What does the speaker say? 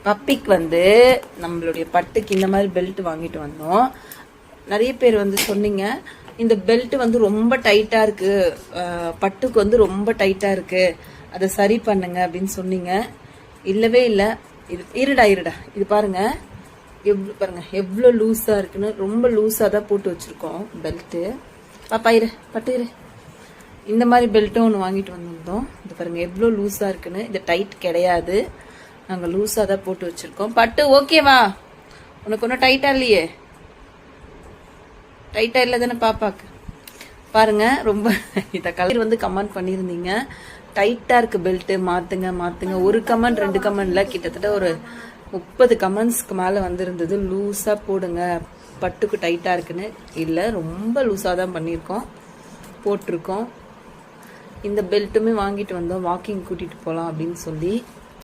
பப்பிக்கு வந்து நம்மளுடைய பட்டுக்கு இந்த மாதிரி பெல்ட் வாங்கிட்டு வந்தோம். நிறைய பேர் வந்து சொன்னீங்க இந்த பெல்ட் வந்து ரொம்ப டைட்டா இருக்கு, பட்டுக்கு வந்து ரொம்ப டைட்டா இருக்கு, அதை சரி பண்ணுங்க அப்படின்னு சொன்னீங்க. இல்லவே இல்லை. இது இருடா இது பாருங்க, பாருங்க எவ்வளோ லூஸா இருக்குன்னு. ரொம்ப லூஸா தான் போட்டு வச்சிருக்கோம் பெல்ட்டு. பாப்பா பட்டு இந்த மாதிரி பெல்ட்டும் ஒன்று வாங்கிட்டு வந்திருந்தோம். இது பாருங்க எவ்வளோ லூஸா இருக்குன்னு. இது டைட் கிடையாது, நாங்கள் லூஸாக தான் போட்டு வச்சிருக்கோம். பட்டு ஓகேவா? உனக்கு ஒன்றும் டைட்டா இல்லையே? டைட்டா இல்லை தானே பாப்பாக்கு? பாருங்க ரொம்ப இதை கலர் வந்து கமெண்ட் பண்ணியிருந்தீங்க, டைட்டா இருக்கு பெல்ட், மாத்துங்க. ஒரு கமெண்ட் 2 கமெண்ட்ல கிட்டத்தட்ட ஒரு 30 கமெண்ட்ஸ்க்கு மேல வந்திருந்தது. லூஸா போடுங்க, பட்டுக்கு டைட்டா இருக்குன்னு. இல்லை, ரொம்ப லூஸா தான் பண்ணியிருக்கோம், போட்டிருக்கோம். இந்த பெல்ட்டுமே வாங்கிட்டு வந்தோம் வாக்கிங் கூட்டிட்டு போகலாம் அப்படின்னு சொல்லி.